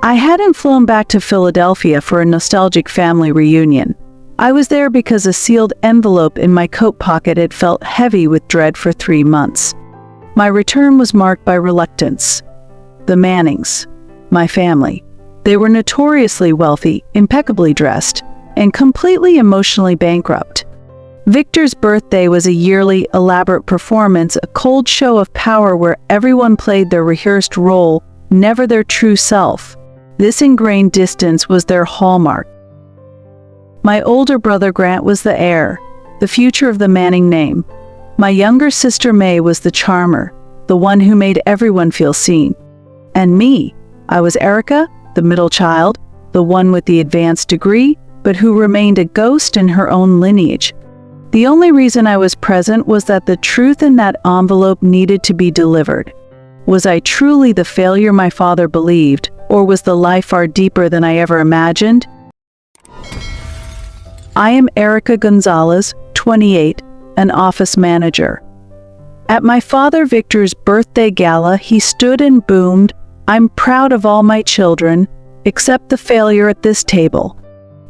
I hadn't flown back to Philadelphia for a nostalgic family reunion. I was there because a sealed envelope in my coat pocket had felt heavy with dread for 3 months. My return was marked by reluctance. The Mannings, my family. They were notoriously wealthy, impeccably dressed, and completely emotionally bankrupt. Victor's birthday was a yearly, elaborate performance, a cold show of power where everyone played their rehearsed role, never their true self. This ingrained distance was their hallmark. My older brother Grant was the heir, the future of the Manning name. My younger sister May was the charmer, the one who made everyone feel seen. And me, I was Erica, the middle child, the one with the advanced degree, but who remained a ghost in her own lineage. The only reason I was present was that the truth in that envelope needed to be delivered. Was I truly the failure my father believed, or was the lie far deeper than I ever imagined? I am Erica Gonzalez, 28, an office manager. At my father Victor's birthday gala, he stood and boomed, "I'm proud of all my children, except the failure at this table."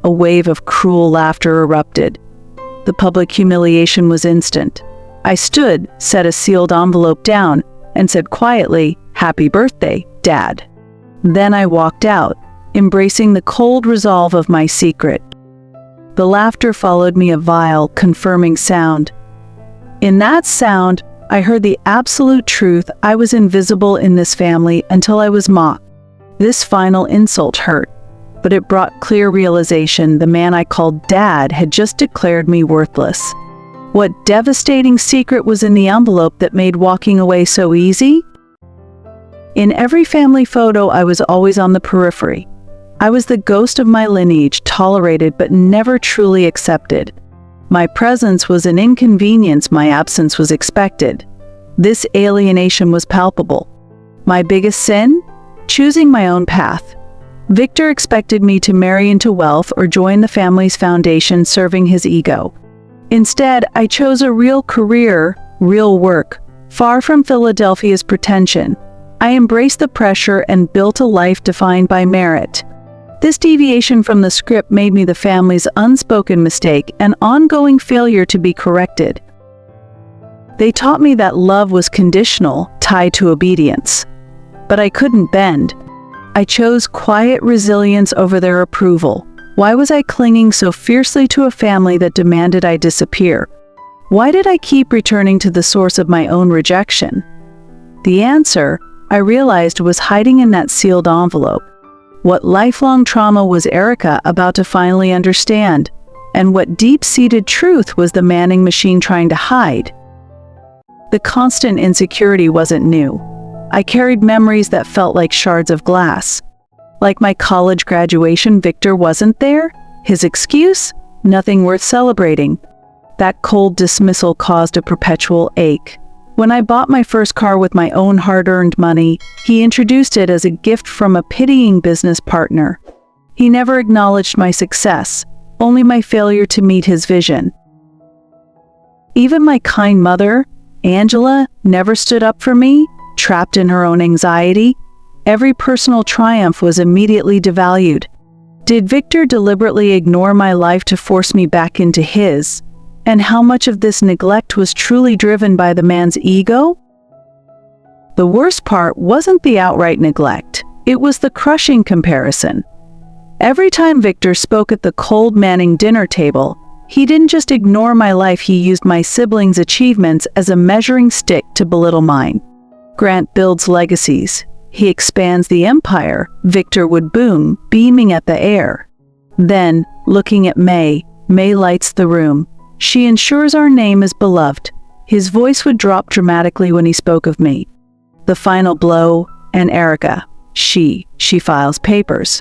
A wave of cruel laughter erupted. The public humiliation was instant. I stood, set a sealed envelope down, and said quietly, "Happy birthday, Dad." Then I walked out, embracing the cold resolve of my secret. The laughter followed me, a vile, confirming sound. In that sound, I heard the absolute truth: I was invisible in this family until I was mocked. This final insult hurt, but it brought clear realization the man I called Dad had just declared me worthless. What devastating secret was in the envelope that made walking away so easy? In every family photo, I was always on the periphery. I was the ghost of my lineage, tolerated but never truly accepted. My presence was an inconvenience, my absence was expected. This alienation was palpable. My biggest sin? Choosing my own path. Victor expected me to marry into wealth or join the family's foundation, serving his ego. Instead, I chose a real career, real work, far from Philadelphia's pretension. I embraced the pressure and built a life defined by merit. This deviation from the script made me the family's unspoken mistake, an ongoing failure to be corrected. They taught me that love was conditional, tied to obedience. But I couldn't bend. I chose quiet resilience over their approval. Why was I clinging so fiercely to a family that demanded I disappear? Why did I keep returning to the source of my own rejection? The answer, I realized, was hiding in that sealed envelope. What lifelong trauma was Erica about to finally understand? And what deep-seated truth was the Manning machine trying to hide? The constant insecurity wasn't new. I carried memories that felt like shards of glass. Like my college graduation, Victor wasn't there. His excuse? Nothing worth celebrating. That cold dismissal caused a perpetual ache. When I bought my first car with my own hard-earned money, he introduced it as a gift from a pitying business partner. He never acknowledged my success, only my failure to meet his vision. Even my kind mother, Angela, never stood up for me, trapped in her own anxiety. Every personal triumph was immediately devalued. Did Victor deliberately ignore my life to force me back into his? And how much of this neglect was truly driven by the man's ego? The worst part wasn't the outright neglect. It was the crushing comparison. Every time Victor spoke at the cold Manning dinner table, he didn't just ignore my life, he used my siblings' achievements as a measuring stick to belittle mine. Grant builds legacies. He expands the empire. Victor would boom, beaming at the air. Then, looking at May lights the room. She ensures our name is beloved. His voice would drop dramatically when he spoke of me. The final blow, and Erica. She files papers.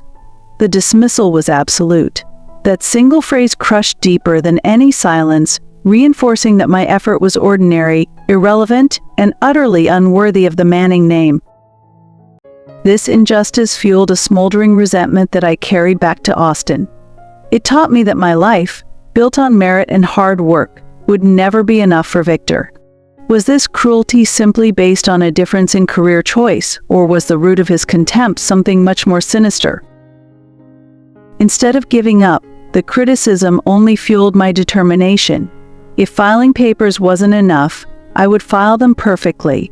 The dismissal was absolute. That single phrase crushed deeper than any silence, reinforcing that my effort was ordinary, irrelevant, and utterly unworthy of the Manning name. This injustice fueled a smoldering resentment that I carried back to Austin. It taught me that my life, built on merit and hard work, would never be enough for Victor. Was this cruelty simply based on a difference in career choice, or was the root of his contempt something much more sinister? Instead of giving up, the criticism only fueled my determination. If filing papers wasn't enough, I would file them perfectly.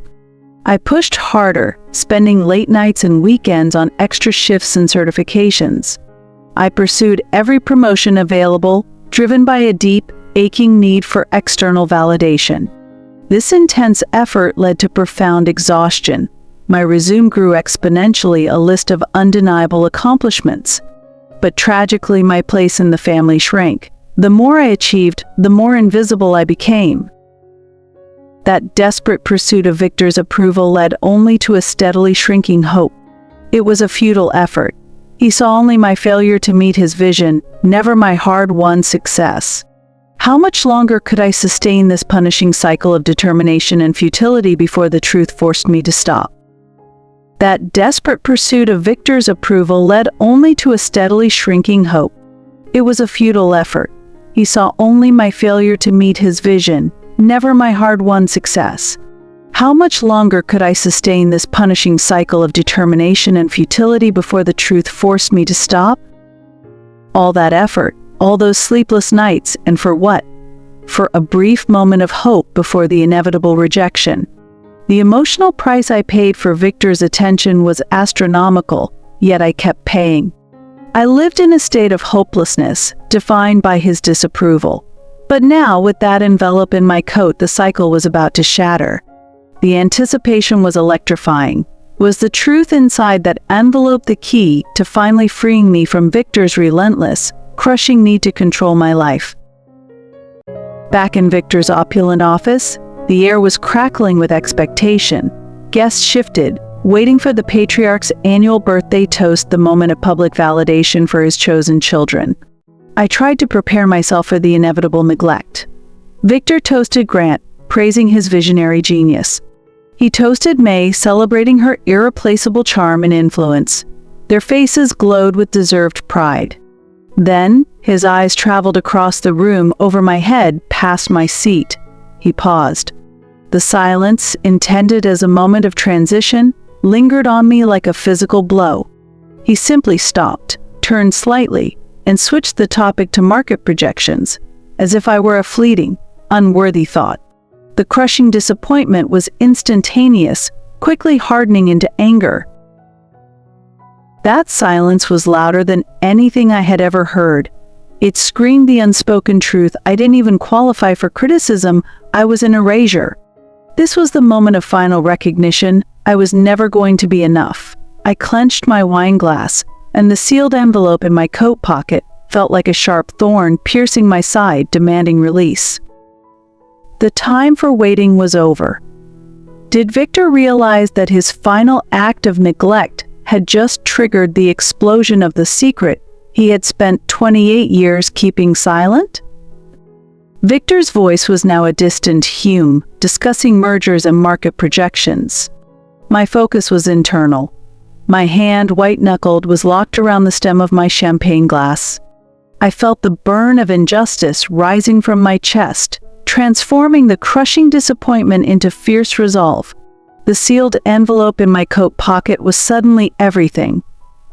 I pushed harder, spending late nights and weekends on extra shifts and certifications. I pursued every promotion available, driven by a deep, aching need for external validation. This intense effort led to profound exhaustion. My resume grew exponentially, a list of undeniable accomplishments. But tragically, my place in the family shrank. The more I achieved, the more invisible I became. That desperate pursuit of Victor's approval led only to a steadily shrinking hope. It was a futile effort. He saw only my failure to meet his vision, never my hard-won success. How much longer could I sustain this punishing cycle of determination and futility before the truth forced me to stop? That desperate pursuit of Victor's approval led only to a steadily shrinking hope. It was a futile effort. He saw only my failure to meet his vision, never my hard-won success. How much longer could I sustain this punishing cycle of determination and futility before the truth forced me to stop? All that effort, all those sleepless nights, and for what? For a brief moment of hope before the inevitable rejection. The emotional price I paid for Victor's attention was astronomical, yet I kept paying. I lived in a state of hopelessness, defined by his disapproval. But now, with that envelope in my coat, the cycle was about to shatter. The anticipation was electrifying. Was the truth inside that envelope the key to finally freeing me from Victor's relentless, crushing need to control my life? Back in Victor's opulent office, the air was crackling with expectation. Guests shifted, waiting for the patriarch's annual birthday toast, the moment of public validation for his chosen children. I tried to prepare myself for the inevitable neglect. Victor toasted Grant, praising his visionary genius. He toasted May, celebrating her irreplaceable charm and influence. Their faces glowed with deserved pride. Then, his eyes traveled across the room, over my head, past my seat. He paused. The silence, intended as a moment of transition, lingered on me like a physical blow. He simply stopped, turned slightly, and switched the topic to market projections, as if I were a fleeting, unworthy thought. The crushing disappointment was instantaneous, quickly hardening into anger. That silence was louder than anything I had ever heard. It screamed the unspoken truth. I didn't even qualify for criticism. I was an erasure. This was the moment of final recognition. I was never going to be enough. I clenched my wine glass, and the sealed envelope in my coat pocket felt like a sharp thorn piercing my side, demanding release. The time for waiting was over. Did Victor realize that his final act of neglect had just triggered the explosion of the secret he had spent 28 years keeping silent? Victor's voice was now a distant hum, discussing mergers and market projections. My focus was internal. My hand, white-knuckled, was locked around the stem of my champagne glass. I felt the burn of injustice rising from my chest, transforming the crushing disappointment into fierce resolve. The sealed envelope in my coat pocket was suddenly everything.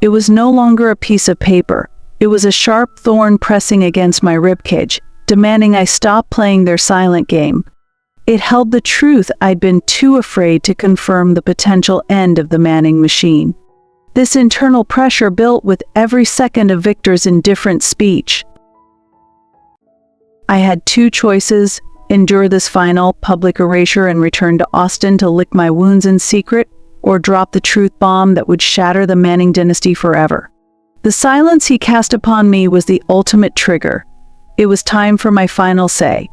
It was no longer a piece of paper. It was a sharp thorn pressing against my ribcage, demanding I stop playing their silent game. It held the truth I'd been too afraid to confirm, the potential end of the Manning machine. This internal pressure built with every second of Victor's indifferent speech. I had two choices: endure this final, public erasure and return to Austin to lick my wounds in secret, or drop the truth bomb that would shatter the Manning dynasty forever. The silence he cast upon me was the ultimate trigger. It was time for my final say.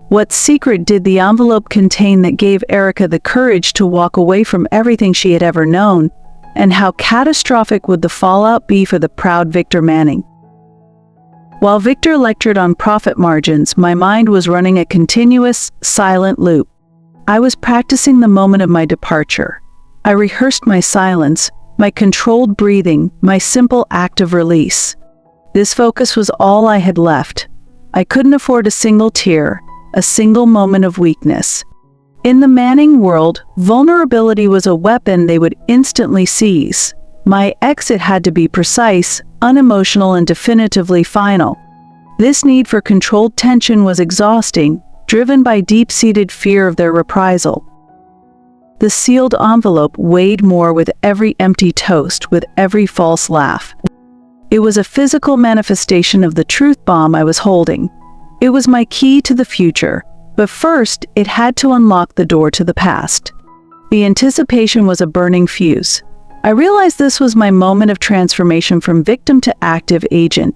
What secret did the envelope contain that gave Erica the courage to walk away from everything she had ever known? And how catastrophic would the fallout be for the proud Victor Manning? While Victor lectured on profit margins, my mind was running a continuous, silent loop. I was practicing the moment of my departure. I rehearsed my silence, my controlled breathing, my simple act of release. This focus was all I had left. I couldn't afford a single tear, a single moment of weakness. In the Manning world, vulnerability was a weapon they would instantly seize. My exit had to be precise, unemotional, and definitively final. This need for controlled tension was exhausting, driven by deep-seated fear of their reprisal. The sealed envelope weighed more with every empty toast, with every false laugh. It was a physical manifestation of the truth bomb I was holding. It was my key to the future, but first it had to unlock the door to the past. The anticipation was a burning fuse. I realized this was my moment of transformation from victim to active agent.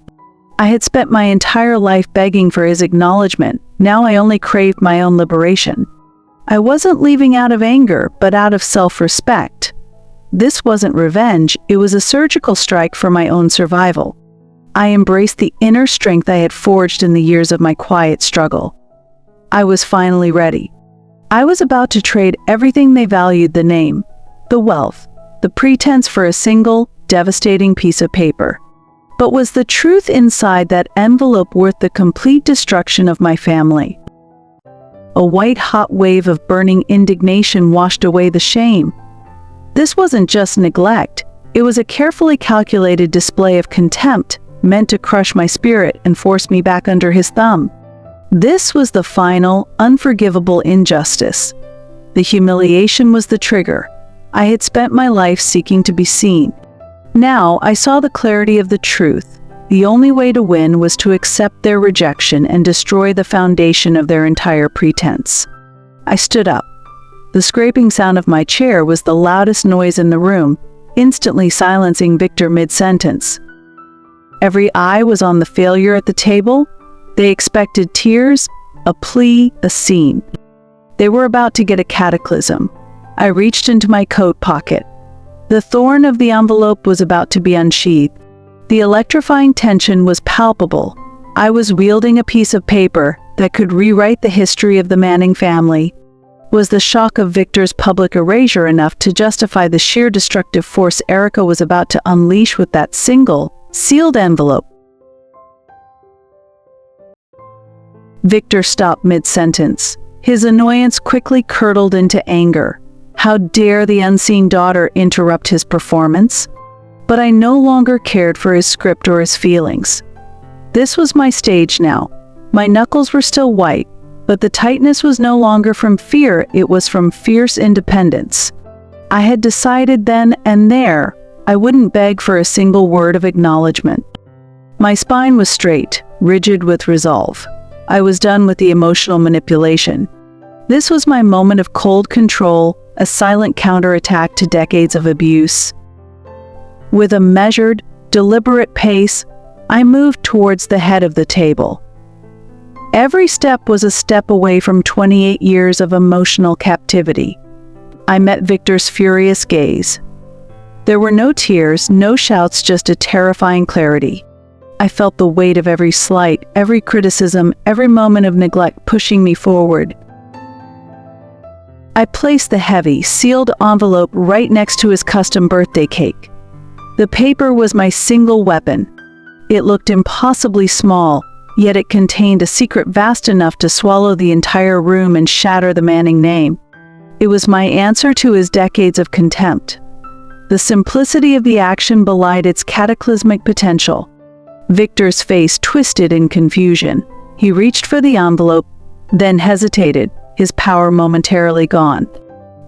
I had spent my entire life begging for his acknowledgement. Now I only craved my own liberation. I wasn't leaving out of anger, but out of self-respect. This wasn't revenge, it was a surgical strike for my own survival. I embraced the inner strength I had forged in the years of my quiet struggle. I was finally ready. I was about to trade everything they valued: the name, the wealth, the pretense, for a single, devastating piece of paper. But was the truth inside that envelope worth the complete destruction of my family? A white-hot wave of burning indignation washed away the shame. This wasn't just neglect, it was a carefully calculated display of contempt, meant to crush my spirit and force me back under his thumb. This was the final, unforgivable injustice. The humiliation was the trigger. I had spent my life seeking to be seen. Now I saw the clarity of the truth. The only way to win was to accept their rejection and destroy the foundation of their entire pretense. I stood up. The scraping sound of my chair was the loudest noise in the room, instantly silencing Victor mid-sentence. Every eye was on the failure at the table. They expected tears, a plea, a scene. They were about to get a cataclysm. I reached into my coat pocket. The thorn of the envelope was about to be unsheathed. The electrifying tension was palpable. I was wielding a piece of paper that could rewrite the history of the Manning family. Was the shock of Victor's public erasure enough to justify the sheer destructive force Erica was about to unleash with that single, sealed envelope? Victor stopped mid-sentence. His annoyance quickly curdled into anger. How dare the unseen daughter interrupt his performance? But I no longer cared for his script or his feelings. This was my stage now. My knuckles were still white, but the tightness was no longer from fear, it was from fierce independence. I had decided then and there, I wouldn't beg for a single word of acknowledgement. My spine was straight, rigid with resolve. I was done with the emotional manipulation. This was my moment of cold control, a silent counterattack to decades of abuse. With a measured, deliberate pace, I moved towards the head of the table. Every step was a step away from 28 years of emotional captivity. I met Victor's furious gaze. There were no tears, no shouts, just a terrifying clarity. I felt the weight of every slight, every criticism, every moment of neglect pushing me forward. I placed the heavy, sealed envelope right next to his custom birthday cake. The paper was my single weapon. It looked impossibly small, yet it contained a secret vast enough to swallow the entire room and shatter the Manning name. It was my answer to his decades of contempt. The simplicity of the action belied its cataclysmic potential. Victor's face twisted in confusion. He reached for the envelope, then hesitated, his power momentarily gone.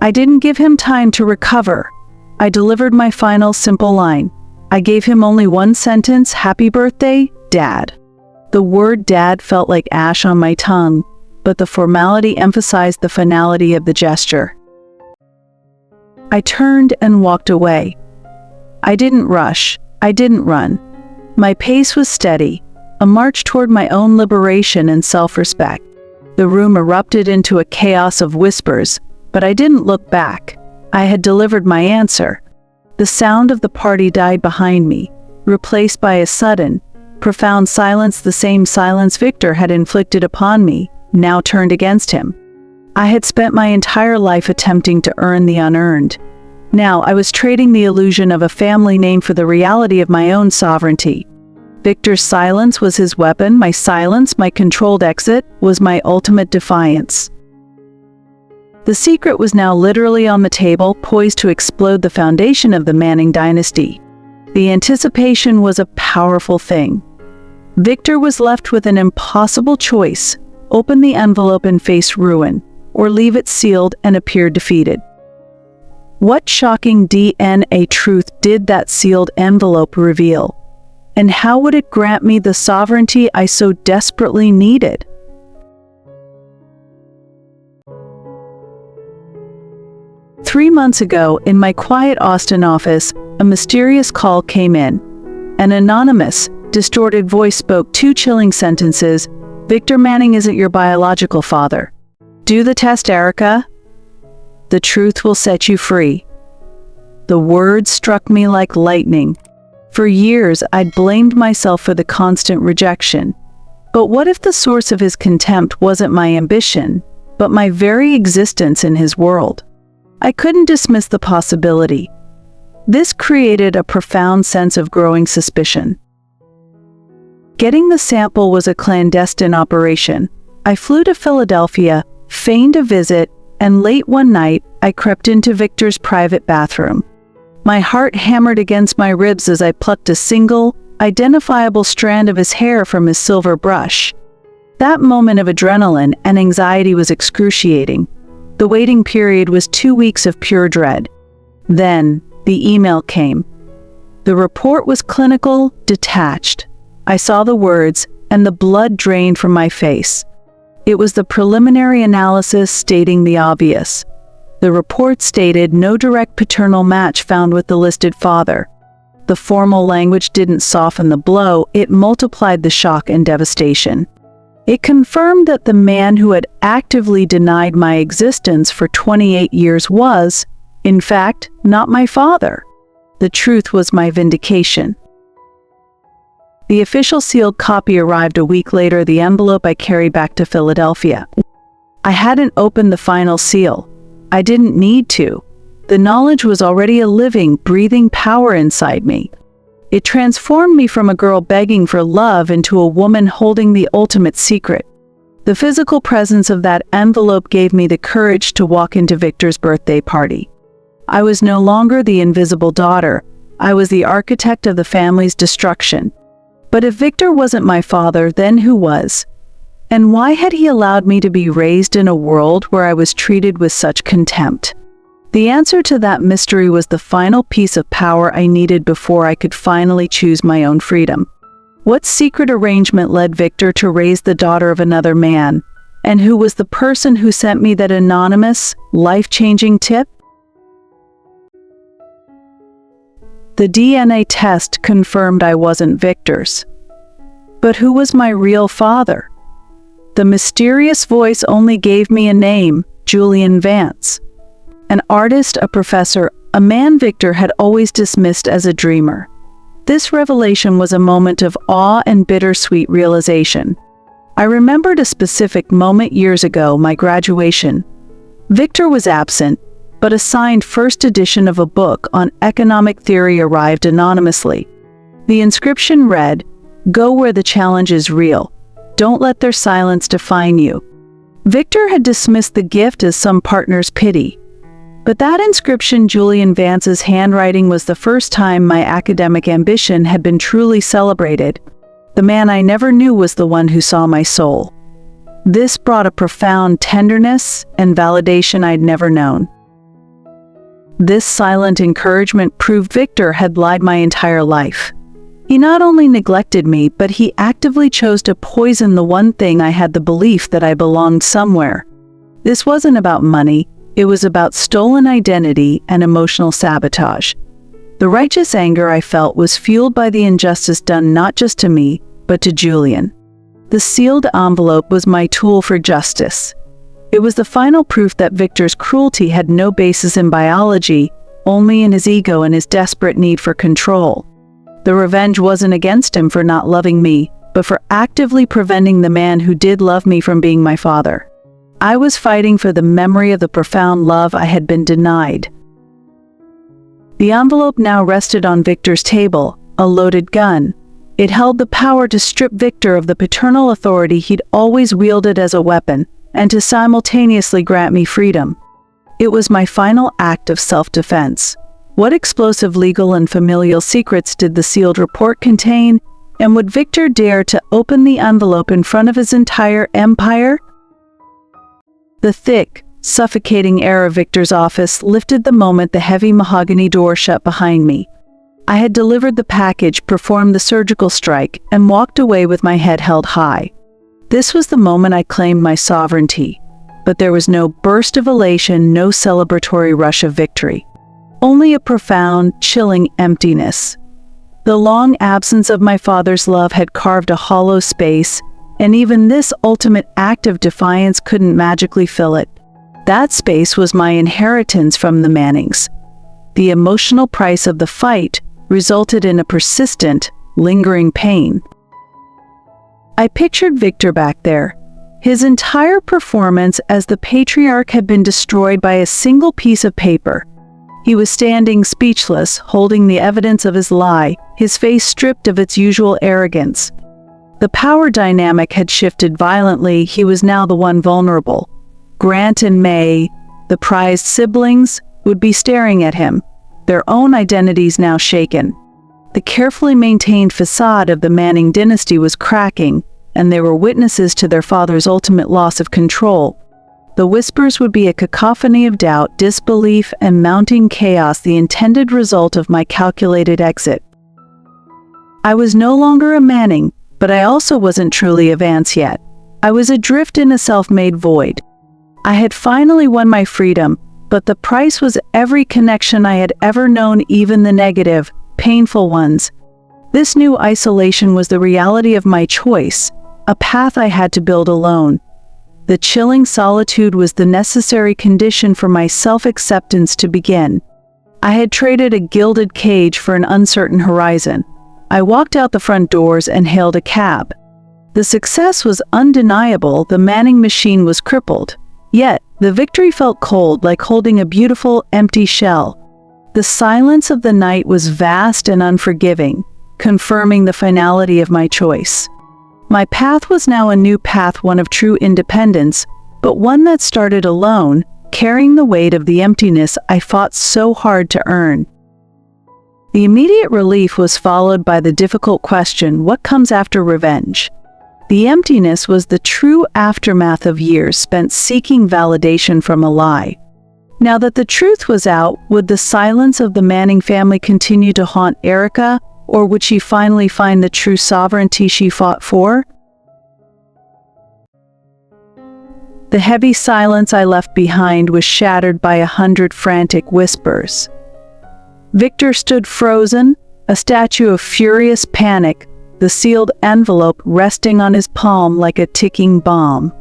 I didn't give him time to recover. I delivered my final simple line. I gave him only one sentence: "Happy birthday, Dad." The word "Dad" felt like ash on my tongue, but the formality emphasized the finality of the gesture. I turned and walked away. I didn't rush. I didn't run. My pace was steady, a march toward my own liberation and self-respect. The room erupted into a chaos of whispers, but I didn't look back. I had delivered my answer. The sound of the party died behind me, replaced by a sudden, profound silence, the same silence Victor had inflicted upon me, now turned against him. I had spent my entire life attempting to earn the unearned. Now I was trading the illusion of a family name for the reality of my own sovereignty. Victor's silence was his weapon. My silence, my controlled exit, was my ultimate defiance. The secret was now literally on the table, poised to explode the foundation of the Manning dynasty. The anticipation was a powerful thing. Victor was left with an impossible choice: open the envelope and face ruin, or leave it sealed and appear defeated. What shocking DNA truth did that sealed envelope reveal? And how would it grant me the sovereignty I so desperately needed? "3 months ago, in my quiet Austin office, a mysterious call came in. An anonymous, distorted voice spoke 2 chilling sentences: "Victor Manning isn't your biological father. Do the test, Erica. The truth will set you free." The words struck me like lightning. For years, I'd blamed myself for the constant rejection. But what if the source of his contempt wasn't my ambition, but my very existence in his world? I couldn't dismiss the possibility. This created a profound sense of growing suspicion. Getting the sample was a clandestine operation. I flew to Philadelphia, feigned a visit, and late one night, I crept into Victor's private bathroom. My heart hammered against my ribs as I plucked a single, identifiable strand of his hair from his silver brush. That moment of adrenaline and anxiety was excruciating. The waiting period was 2 weeks of pure dread. Then, the email came. The report was clinical, detached. I saw the words, and the blood drained from my face. It was the preliminary analysis stating the obvious. The report stated no direct paternal match found with the listed father. The formal language didn't soften the blow, it multiplied the shock and devastation. It confirmed that the man who had actively denied my existence for 28 years was, in fact, not my father. The truth was my vindication. The official sealed copy arrived a week later, the envelope I carried back to Philadelphia. I hadn't opened the final seal. I didn't need to. The knowledge was already a living, breathing power inside me. It transformed me from a girl begging for love into a woman holding the ultimate secret. The physical presence of that envelope gave me the courage to walk into Victor's birthday party. I was no longer the invisible daughter. I was the architect of the family's destruction. But if Victor wasn't my father, then who was? And why had he allowed me to be raised in a world where I was treated with such contempt? The answer to that mystery was the final piece of power I needed before I could finally choose my own freedom. What secret arrangement led Victor to raise the daughter of another man? And who was the person who sent me that anonymous, life-changing tip? The DNA test confirmed I wasn't Victor's. But who was my real father? The mysterious voice only gave me a name: Julian Vance. An artist, a professor, a man Victor had always dismissed as a dreamer. This revelation was a moment of awe and bittersweet realization. I remembered a specific moment years ago, my graduation. Victor was absent, but a signed first edition of a book on economic theory arrived anonymously. The inscription read, "Go where the challenge is real. Don't let their silence define you." Victor had dismissed the gift as some partner's pity. But that inscription, Julian Vance's handwriting, was the first time my academic ambition had been truly celebrated. The man I never knew was the one who saw my soul. This brought a profound tenderness and validation I'd never known. This silent encouragement proved Victor had lied my entire life. He not only neglected me, but he actively chose to poison the one thing I had the belief that I belonged somewhere. This wasn't about money. It was about stolen identity and emotional sabotage. The righteous anger I felt was fueled by the injustice done not just to me, but to Julian. The sealed envelope was my tool for justice. It was the final proof that Victor's cruelty had no basis in biology, only in his ego and his desperate need for control. The revenge wasn't against him for not loving me, but for actively preventing the man who did love me from being my father. I was fighting for the memory of the profound love I had been denied. The envelope now rested on Victor's table, a loaded gun. It held the power to strip Victor of the paternal authority he'd always wielded as a weapon, and to simultaneously grant me freedom. It was my final act of self-defense. What explosive legal and familial secrets did the sealed report contain, and would Victor dare to open the envelope in front of his entire empire? The thick, suffocating air of Victor's office lifted the moment the heavy mahogany door shut behind me. I had delivered the package, performed the surgical strike, and walked away with my head held high. This was the moment I claimed my sovereignty. But there was no burst of elation, no celebratory rush of victory. Only a profound, chilling emptiness. The long absence of my father's love had carved a hollow space, and even this ultimate act of defiance couldn't magically fill it. That space was my inheritance from the Mannings. The emotional price of the fight resulted in a persistent, lingering pain. I pictured Victor back there. His entire performance as the patriarch had been destroyed by a single piece of paper. He was standing speechless, holding the evidence of his lie, his face stripped of its usual arrogance. The power dynamic had shifted violently. He was now the one vulnerable. Grant and May, the prized siblings, would be staring at him, their own identities now shaken. The carefully maintained facade of the Manning dynasty was cracking, and they were witnesses to their father's ultimate loss of control. The whispers would be a cacophony of doubt, disbelief, and mounting chaos, the intended result of my calculated exit. I was no longer a Manning, but I also wasn't truly a Vance yet. I was adrift in a self-made void. I had finally won my freedom, but the price was every connection I had ever known, even the negative, painful ones. This new isolation was the reality of my choice, a path I had to build alone. The chilling solitude was the necessary condition for my self-acceptance to begin. I had traded a gilded cage for an uncertain horizon. I walked out the front doors and hailed a cab. The success was undeniable. The Manning machine was crippled. Yet, the victory felt cold, like holding a beautiful, empty shell. The silence of the night was vast and unforgiving, confirming the finality of my choice. My path was now a new path, one of true independence, but one that started alone, carrying the weight of the emptiness I fought so hard to earn. The immediate relief was followed by the difficult question, what comes after revenge? The emptiness was the true aftermath of years spent seeking validation from a lie. Now that the truth was out, would the silence of the Manning family continue to haunt Erica, or would she finally find the true sovereignty she fought for? The heavy silence I left behind was shattered by 100 frantic whispers. Victor stood frozen, a statue of furious panic, the sealed envelope resting on his palm like a ticking bomb.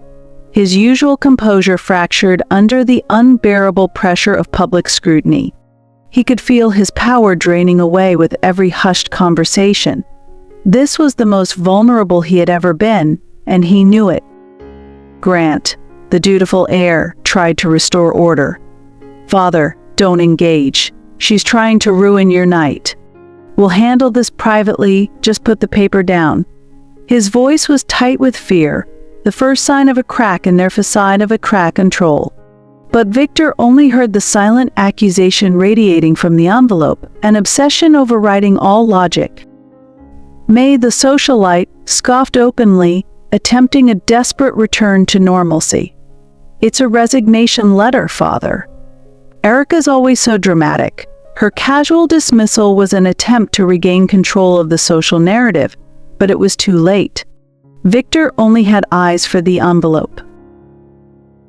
His usual composure fractured under the unbearable pressure of public scrutiny. He could feel his power draining away with every hushed conversation. This was the most vulnerable he had ever been, and he knew it. Grant, the dutiful heir, tried to restore order. "Father, don't engage. She's trying to ruin your night. We'll handle this privately, just put the paper down." His voice was tight with fear, the first sign of a crack in their facade of a crack control. But Victor only heard the silent accusation radiating from the envelope, an obsession overriding all logic. May, the socialite, scoffed openly, attempting a desperate return to normalcy. "It's a resignation letter, Father." Erica's always so dramatic. Her casual dismissal was an attempt to regain control of the social narrative, but it was too late. Victor only had eyes for the envelope.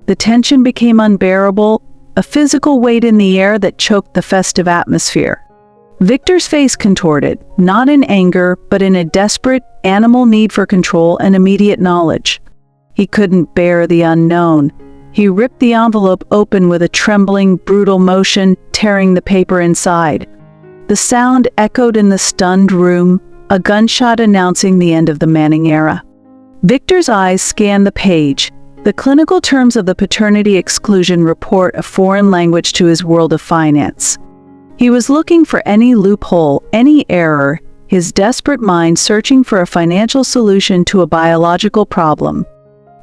The tension became unbearable, a physical weight in the air that choked the festive atmosphere. Victor's face contorted, not in anger, but in a desperate, animal need for control and immediate knowledge. He couldn't bear the unknown. He ripped the envelope open with a trembling, brutal motion, tearing the paper inside. The sound echoed in the stunned room, a gunshot announcing the end of the Manning era. Victor's eyes scanned the page, the clinical terms of the paternity exclusion report, a foreign language to his world of finance. He was looking for any loophole, any error, his desperate mind searching for a financial solution to a biological problem.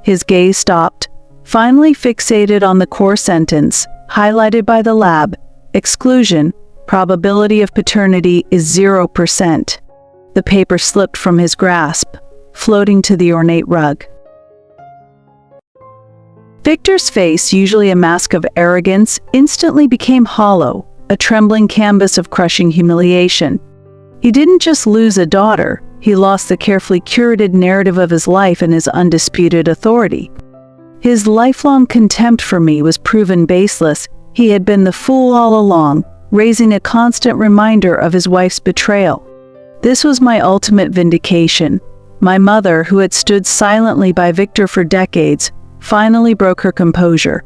His gaze stopped, finally fixated on the core sentence, highlighted by the lab. Exclusion. Probability of paternity is 0%. The paper slipped from his grasp, floating to the ornate rug. Victor's face, usually a mask of arrogance, instantly became hollow, a trembling canvas of crushing humiliation. He didn't just lose a daughter, he lost the carefully curated narrative of his life and his undisputed authority. His lifelong contempt for me was proven baseless. He had been the fool all along, raising a constant reminder of his wife's betrayal. This was my ultimate vindication. My mother, who had stood silently by Victor for decades, finally broke her composure.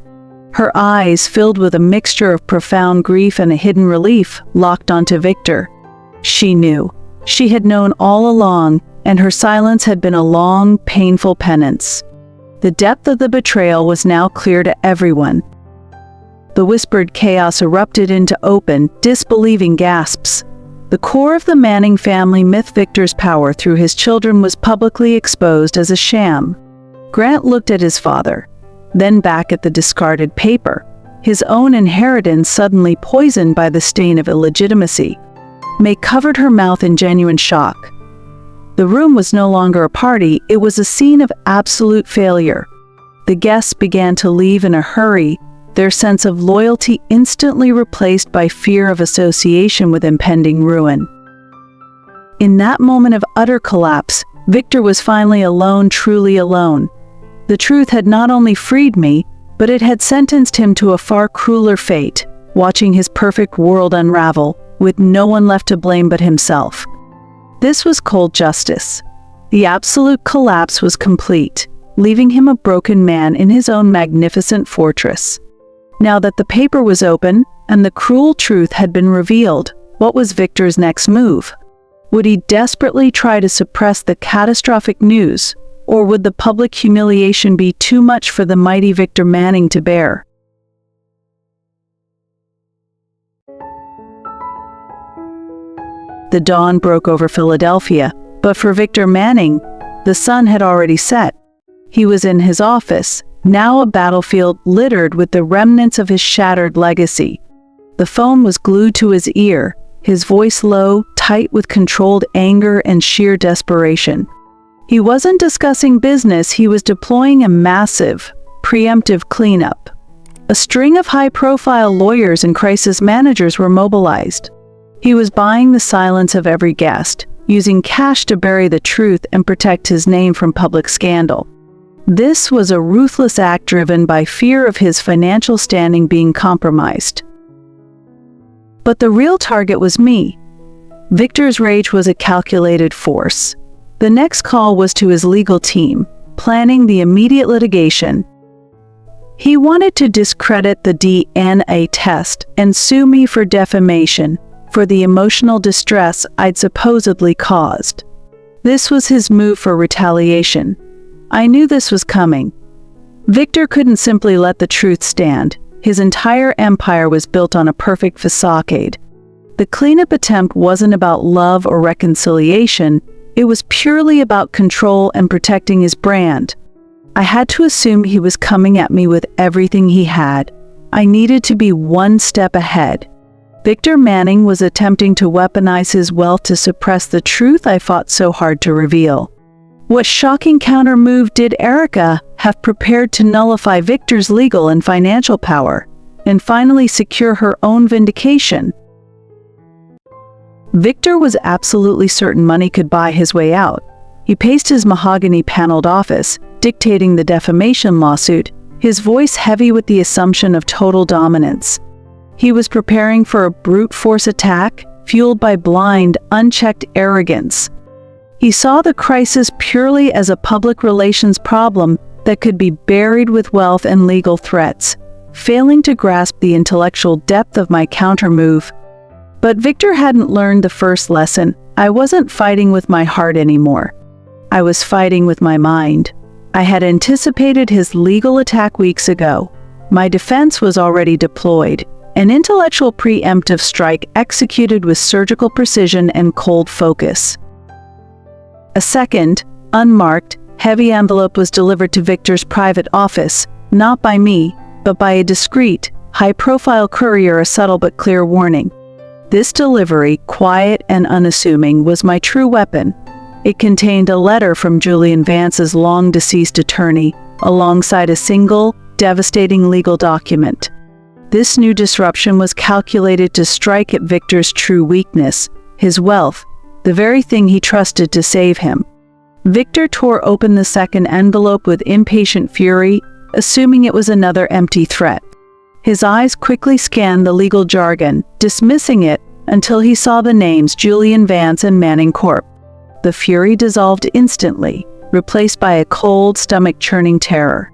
Her eyes, filled with a mixture of profound grief and a hidden relief, locked onto Victor. She knew. She had known all along, and her silence had been a long, painful penance. The depth of the betrayal was now clear to everyone. The whispered chaos erupted into open, disbelieving gasps. The core of the Manning family myth, Victor's power through his children, was publicly exposed as a sham. Grant looked at his father, then back at the discarded paper, his own inheritance suddenly poisoned by the stain of illegitimacy. May covered her mouth in genuine shock. The room was no longer a party, it was a scene of absolute failure. The guests began to leave in a hurry, their sense of loyalty instantly replaced by fear of association with impending ruin. In that moment of utter collapse, Victor was finally alone, truly alone. The truth had not only freed me, but it had sentenced him to a far crueler fate, watching his perfect world unravel, with no one left to blame but himself. This was cold justice. The absolute collapse was complete, leaving him a broken man in his own magnificent fortress. Now that the paper was open, and the cruel truth had been revealed, what was Victor's next move? Would he desperately try to suppress the catastrophic news, or would the public humiliation be too much for the mighty Victor Manning to bear? The dawn broke over Philadelphia, but for Victor Manning, the sun had already set. He was in his office, now a battlefield littered with the remnants of his shattered legacy. The phone was glued to his ear, his voice low, tight with controlled anger and sheer desperation. He wasn't discussing business, he was deploying a massive, preemptive cleanup. A string of high-profile lawyers and crisis managers were mobilized. He was buying the silence of every guest, using cash to bury the truth and protect his name from public scandal. This was a ruthless act driven by fear of his financial standing being compromised. But the real target was me. Victor's rage was a calculated force. The next call was to his legal team, planning the immediate litigation. He wanted to discredit the DNA test and sue me for defamation, for the emotional distress I'd supposedly caused. This was his move for retaliation. I knew this was coming. Victor couldn't simply let the truth stand. His entire empire was built on a perfect facade. The cleanup attempt wasn't about love or reconciliation, it was purely about control and protecting his brand. I had to assume he was coming at me with everything he had. I needed to be one step ahead. Victor Manning was attempting to weaponize his wealth to suppress the truth I fought so hard to reveal. What shocking countermove did Erica have prepared to nullify Victor's legal and financial power, and finally secure her own vindication? Victor was absolutely certain money could buy his way out. He paced his mahogany-paneled office, dictating the defamation lawsuit, his voice heavy with the assumption of total dominance. He was preparing for a brute force attack, fueled by blind, unchecked arrogance. He saw the crisis purely as a public relations problem that could be buried with wealth and legal threats, failing to grasp the intellectual depth of my countermove. But Victor hadn't learned the first lesson. I wasn't fighting with my heart anymore. I was fighting with my mind. I had anticipated his legal attack weeks ago. My defense was already deployed, an intellectual preemptive strike executed with surgical precision and cold focus. A second, unmarked, heavy envelope was delivered to Victor's private office, not by me, but by a discreet, high-profile courier a subtle but clear warning. This delivery, quiet and unassuming, was my true weapon. It contained a letter from Julian Vance's long-deceased attorney, alongside a single, devastating legal document. This new disruption was calculated to strike at Victor's true weakness, his wealth, the very thing he trusted to save him. Victor tore open the second envelope with impatient fury, assuming it was another empty threat. His eyes quickly scanned the legal jargon, dismissing it until he saw the names Julian Vance and Manning Corp. The fury dissolved instantly, replaced by a cold, stomach-churning terror.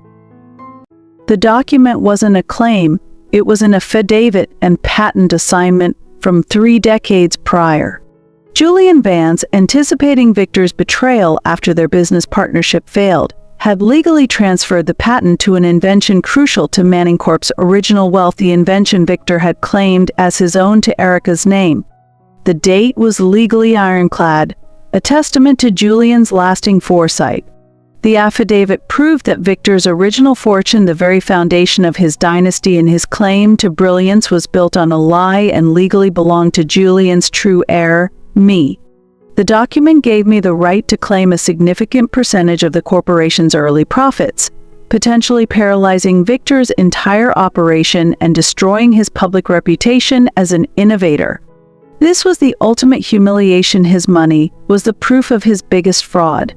The document wasn't a claim, it was an affidavit and patent assignment from 3 decades prior. Julian Vance, anticipating Victor's betrayal after their business partnership failed, had legally transferred the patent to an invention crucial to Manning Corp's original wealth. The invention Victor had claimed as his own to Erica's name. The date was legally ironclad, a testament to Julian's lasting foresight. The affidavit proved that Victor's original fortune, the very foundation of his dynasty and his claim to brilliance, was built on a lie and legally belonged to Julian's true heir, me. The document gave me the right to claim a significant percentage of the corporation's early profits, potentially paralyzing Victor's entire operation and destroying his public reputation as an innovator. This was the ultimate humiliation. His money was the proof of his biggest fraud.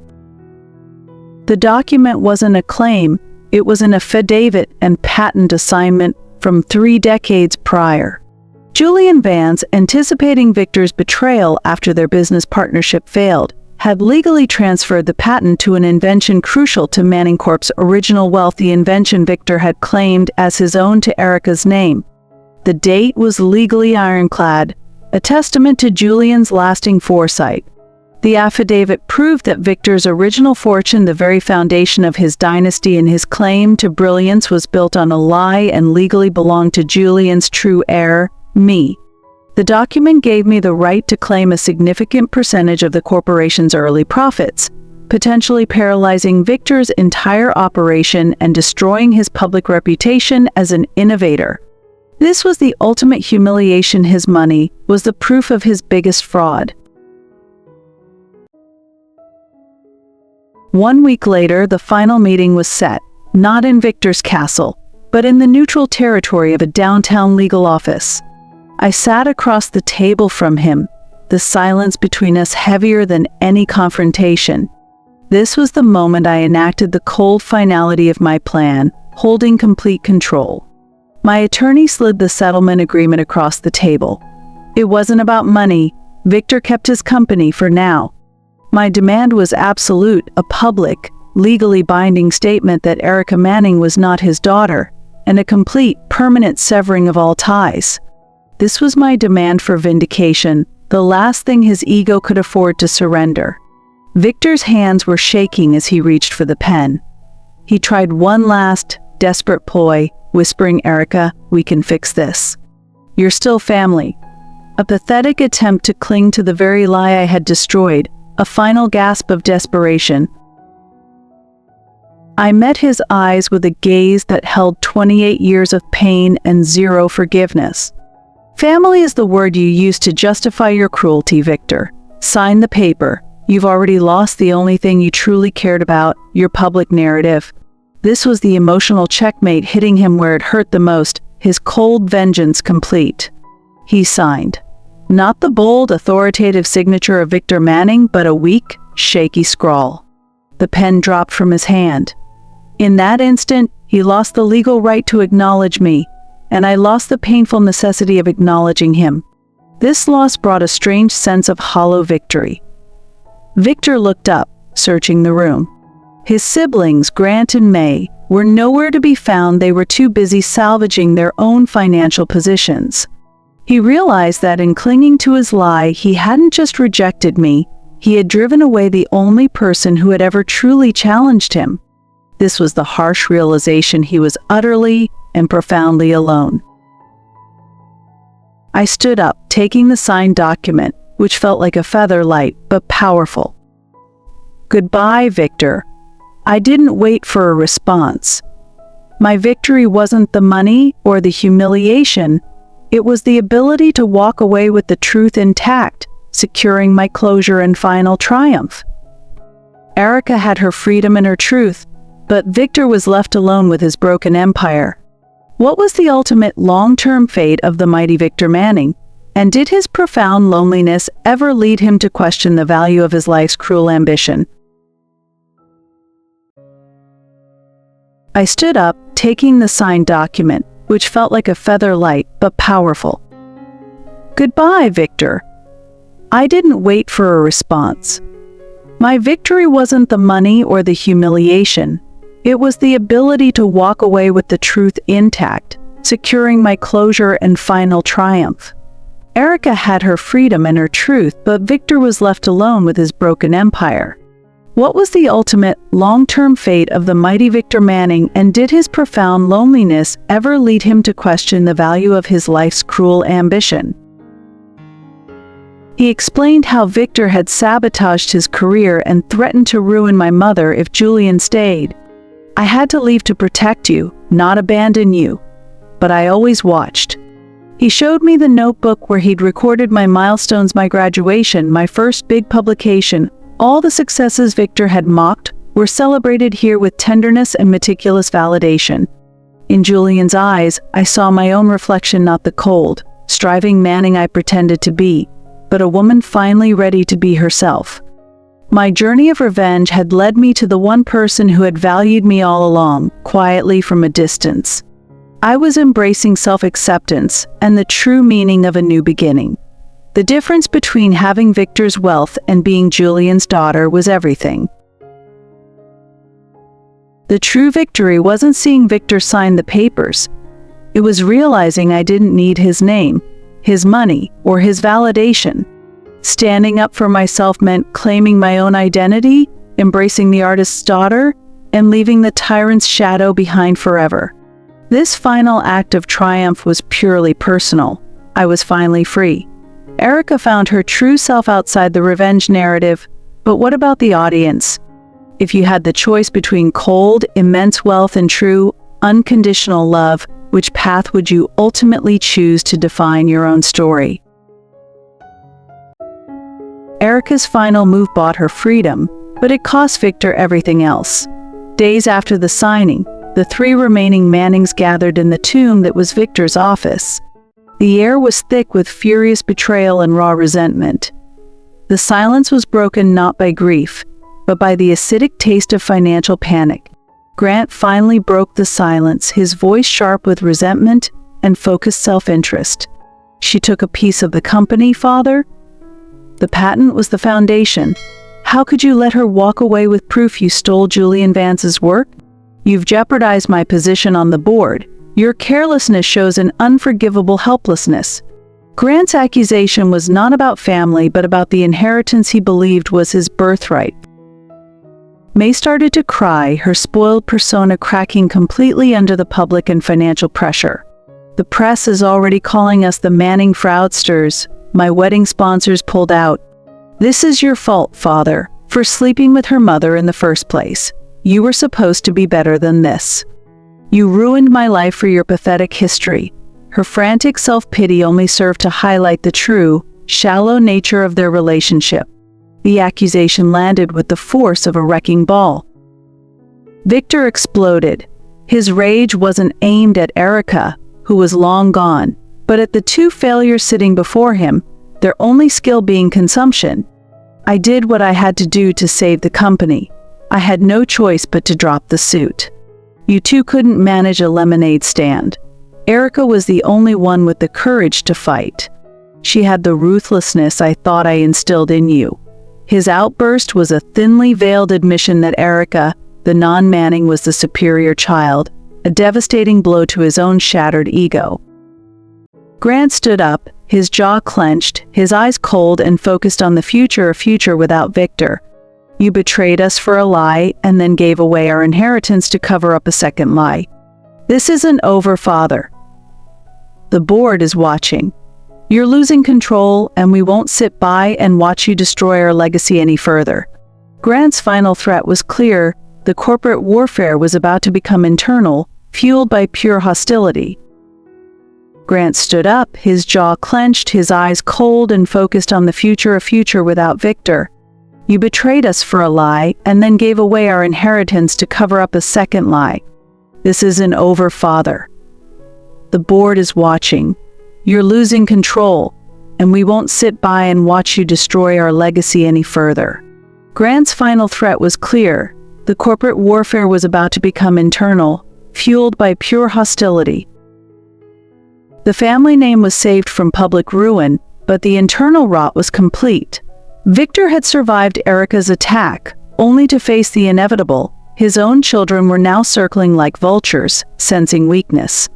The document wasn't a claim, it was an affidavit and patent assignment from 3 decades prior. Julian Vance, anticipating Victor's betrayal after their business partnership failed, had legally transferred the patent to an invention crucial to Manning Corp's original wealth. The invention Victor had claimed as his own to Erica's name. The date was legally ironclad, a testament to Julian's lasting foresight. The affidavit proved that Victor's original fortune, the very foundation of his dynasty and his claim to brilliance, was built on a lie and legally belonged to Julian's true heir, me. The document gave me the right to claim a significant percentage of the corporation's early profits, potentially paralyzing Victor's entire operation and destroying his public reputation as an innovator. This was the ultimate humiliation. His money was the proof of his biggest fraud. 1 week later, the final meeting was set, not in Victor's castle, but in the neutral territory of a downtown legal office. I sat across the table from him, the silence between us heavier than any confrontation. This was the moment I enacted the cold finality of my plan, holding complete control. My attorney slid the settlement agreement across the table. It wasn't about money. Victor kept his company for now. My demand was absolute, a public, legally binding statement that Erica Manning was not his daughter, and a complete, permanent severing of all ties. This was my demand for vindication, the last thing his ego could afford to surrender. Victor's hands were shaking as he reached for the pen. He tried one last, desperate ploy, whispering, "Erica, we can fix this. You're still family." A pathetic attempt to cling to the very lie I had destroyed, a final gasp of desperation. I met his eyes with a gaze that held 28 years of pain and 0 forgiveness. "Family is the word you use to justify your cruelty, Victor. Sign the paper. You've already lost the only thing you truly cared about, your public narrative." This was the emotional checkmate, hitting him where it hurt the most, his cold vengeance complete. He signed. Not the bold, authoritative signature of Victor Manning, but a weak, shaky scrawl. The pen dropped from his hand. In that instant, he lost the legal right to acknowledge me, and I lost the painful necessity of acknowledging him. This loss brought a strange sense of hollow victory. Victor looked up, searching the room. His siblings, Grant and May, were nowhere to be found. They were too busy salvaging their own financial positions. He realized that in clinging to his lie, he hadn't just rejected me, he had driven away the only person who had ever truly challenged him. This was the harsh realization he was utterly and profoundly alone. I stood up, taking the signed document, which felt like a feather light, but powerful. "Goodbye, Victor." I didn't wait for a response. My victory wasn't the money or the humiliation. It was the ability to walk away with the truth intact, securing my closure and final triumph. Erica had her freedom and her truth, but Victor was left alone with his broken empire. What was the ultimate long-term fate of the mighty Victor Manning? And did his profound loneliness ever lead him to question the value of his life's cruel ambition? I stood up, taking the signed document, which felt like a feather light but powerful. "Goodbye, Victor." I didn't wait for a response. My victory wasn't the money or the humiliation. It was the ability to walk away with the truth intact, securing my closure and final triumph. Erica had her freedom and her truth, but Victor was left alone with his broken empire. What was the ultimate, long-term fate of the mighty Victor Manning, and did his profound loneliness ever lead him to question the value of his life's cruel ambition? He explained how Victor had sabotaged his career and threatened to ruin my mother if Julian stayed. "I had to leave to protect you, not abandon you. But I always watched." He showed me the notebook where he'd recorded my milestones, my graduation, my first big publication. All the successes Victor had mocked were celebrated here with tenderness and meticulous validation. In Julian's eyes, I saw my own reflection, not the cold, striving Manning I pretended to be, but a woman finally ready to be herself. My journey of revenge had led me to the one person who had valued me all along, quietly from a distance. I was embracing self-acceptance and the true meaning of a new beginning. The difference between having Victor's wealth and being Julian's daughter was everything. The true victory wasn't seeing Victor sign the papers. It was realizing I didn't need his name, his money, or his validation. Standing up for myself meant claiming my own identity, embracing the artist's daughter, and leaving the tyrant's shadow behind forever. This final act of triumph was purely personal. I was finally free. Erica found her true self outside the revenge narrative, but what about the audience? If you had the choice between cold, immense wealth and true, unconditional love, which path would you ultimately choose to define your own story? Erica's final move bought her freedom, but it cost Victor everything else. Days after the signing, the 3 remaining Mannings gathered in the tomb that was Victor's office. The air was thick with furious betrayal and raw resentment. The silence was broken not by grief, but by the acidic taste of financial panic. Grant finally broke the silence, his voice sharp with resentment and focused self-interest. "She took a piece of the company, Father? The patent was the foundation. How could you let her walk away with proof you stole Julian Vance's work? You've jeopardized my position on the board. Your carelessness shows an unforgivable helplessness." Grant's accusation was not about family, but about the inheritance he believed was his birthright. May started to cry, her spoiled persona cracking completely under the public and financial pressure. "The press is already calling us the Manning fraudsters. My wedding sponsors pulled out. This is your fault, Father, for sleeping with her mother in the first place. You were supposed to be better than this. You ruined my life for your pathetic history." Her frantic self-pity only served to highlight the true, shallow nature of their relationship. The accusation landed with the force of a wrecking ball. Victor exploded. His rage wasn't aimed at Erica, who was long gone, but at the 2 failures sitting before him, their only skill being consumption. "I did what I had to do to save the company. I had no choice but to drop the suit. You 2 couldn't manage a lemonade stand. Erica was the only one with the courage to fight. She had the ruthlessness I thought I instilled in you." His outburst was a thinly veiled admission that Erica, the non-Manning, was the superior child, a devastating blow to his own shattered ego. Grant stood up, his jaw clenched, his eyes cold and focused on the future, a future without Victor. "You betrayed us for a lie and then gave away our inheritance to cover up a second lie. This isn't over, Father. The board is watching. You're losing control, and we won't sit by and watch you destroy our legacy any further." Grant's final threat was clear. The corporate warfare was about to become internal, fueled by pure hostility. Grant stood up, his jaw clenched, his eyes cold and focused on the future, a future without Victor. You betrayed us for a lie, and then gave away our inheritance to cover up a second lie. This isn't over, Father. The board is watching. You're losing control, and we won't sit by and watch you destroy our legacy any further. Grant's final threat was clear. The corporate warfare was about to become internal, fueled by pure hostility. The family name was saved from public ruin, but the internal rot was complete. Victor had survived Erica's attack, only to face the inevitable. His own children were now circling like vultures, sensing weakness.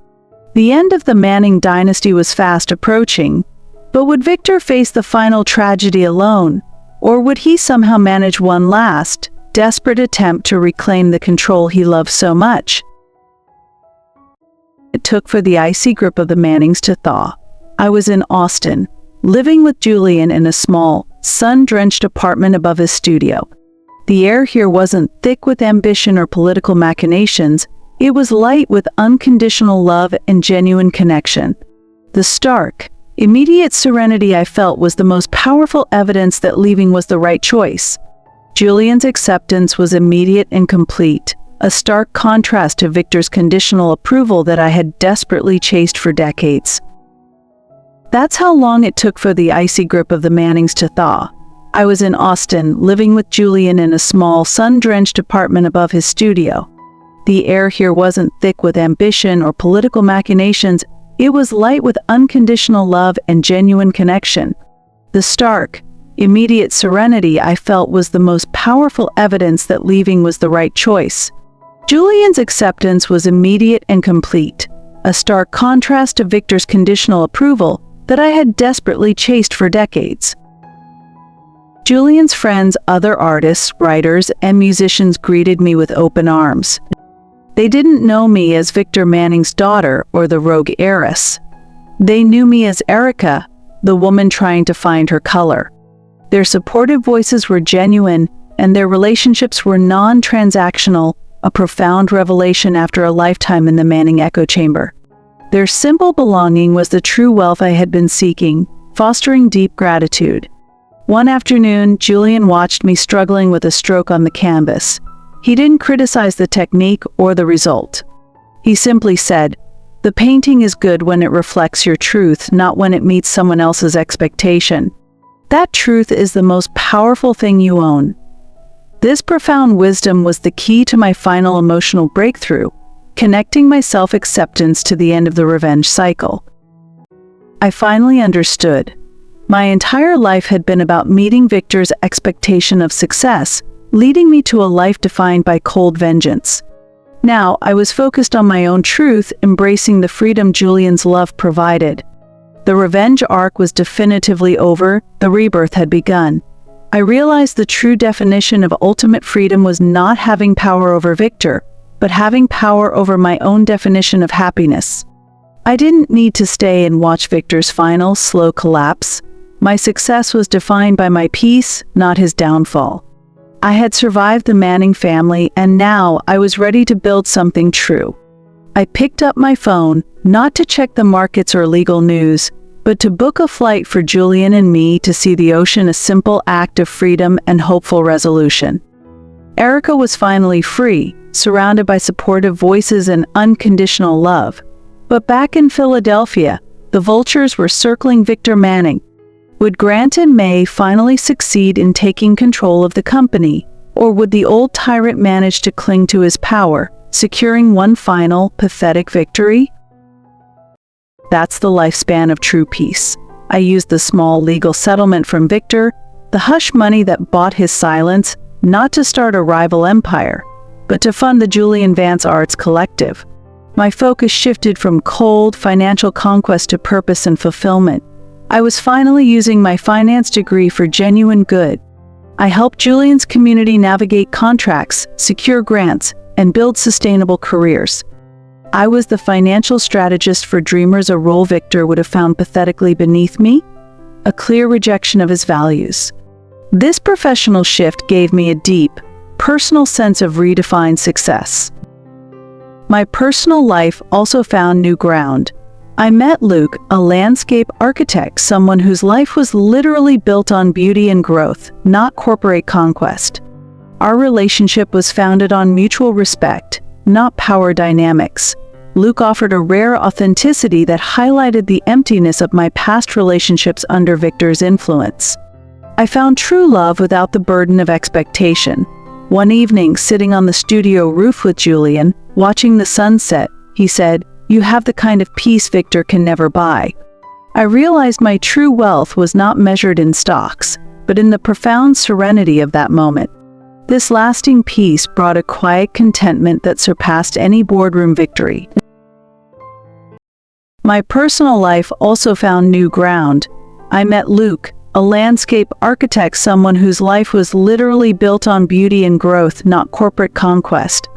The end of the Manning dynasty was fast approaching, but would Victor face the final tragedy alone, or would he somehow manage one last, desperate attempt to reclaim the control he loved so much? It took for the icy grip of the Mannings to thaw. I was in Austin, living with Julian in a small, sun-drenched apartment above his studio. The air here wasn't thick with ambition or political machinations, it was light with unconditional love and genuine connection. The stark, immediate serenity I felt was the most powerful evidence that leaving was the right choice. Julian's acceptance was immediate and complete, a stark contrast to Victor's conditional approval that I had desperately chased for decades. That's how long it took for the icy grip of the Mannings to thaw. I was in Austin, living with Julian in a small, sun-drenched apartment above his studio. The air here wasn't thick with ambition or political machinations, it was light with unconditional love and genuine connection. The stark, immediate serenity I felt was the most powerful evidence that leaving was the right choice. Julian's acceptance was immediate and complete, a stark contrast to Victor's conditional approval that I had desperately chased for decades. Julian's friends, other artists, writers, and musicians greeted me with open arms. They didn't know me as Victor Manning's daughter or the rogue heiress. They knew me as Erica, the woman trying to find her color. Their supportive voices were genuine, and their relationships were non-transactional, a profound revelation after a lifetime in the Manning echo chamber. Their simple belonging was the true wealth I had been seeking, fostering deep gratitude. One afternoon, Julian watched me struggling with a stroke on the canvas. He didn't criticize the technique or the result. He simply said, "The painting is good when it reflects your truth, not when it meets someone else's expectation. That truth is the most powerful thing you own." This profound wisdom was the key to my final emotional breakthrough, connecting my self-acceptance to the end of the revenge cycle. I finally understood. My entire life had been about meeting Victor's expectation of success, leading me to a life defined by cold vengeance. Now, I was focused on my own truth, embracing the freedom Julian's love provided. The revenge arc was definitively over, the rebirth had begun. I realized the true definition of ultimate freedom was not having power over Victor, but having power over my own definition of happiness. I didn't need to stay and watch Victor's final, slow collapse. My success was defined by my peace, not his downfall. I had survived the Manning family, and now I was ready to build something true. I picked up my phone, not to check the markets or legal news, but to book a flight for Julian and me to see the ocean, a simple act of freedom and hopeful resolution. Erica was finally free, surrounded by supportive voices and unconditional love. But back in Philadelphia, the vultures were circling Victor Manning. Would Grant and May finally succeed in taking control of the company, or would the old tyrant manage to cling to his power, securing one final, pathetic victory? That's the lifespan of true peace. I used the small legal settlement from Victor, the hush money that bought his silence, not to start a rival empire, but to fund the Julian Vance Arts Collective. My focus shifted from cold, financial conquest to purpose and fulfillment. I was finally using my finance degree for genuine good. I helped Julian's community navigate contracts, secure grants, and build sustainable careers. I was the financial strategist for dreamers, a role Victor would have found pathetically beneath me, a clear rejection of his values. This professional shift gave me a deep, personal sense of redefined success. My personal life also found new ground. I met Luke, a landscape architect, someone whose life was literally built on beauty and growth, not corporate conquest. Our relationship was founded on mutual respect, not power dynamics. Luke offered a rare authenticity that highlighted the emptiness of my past relationships under Victor's influence. I found true love without the burden of expectation. One evening, sitting on the studio roof with Julian, watching the sunset, he said, "You have the kind of peace Victor can never buy." I realized my true wealth was not measured in stocks, but in the profound serenity of that moment. This lasting peace brought a quiet contentment that surpassed any boardroom victory. My personal life also found new ground. I met Luke, a landscape architect, someone whose life was literally built on beauty and growth, not corporate conquest.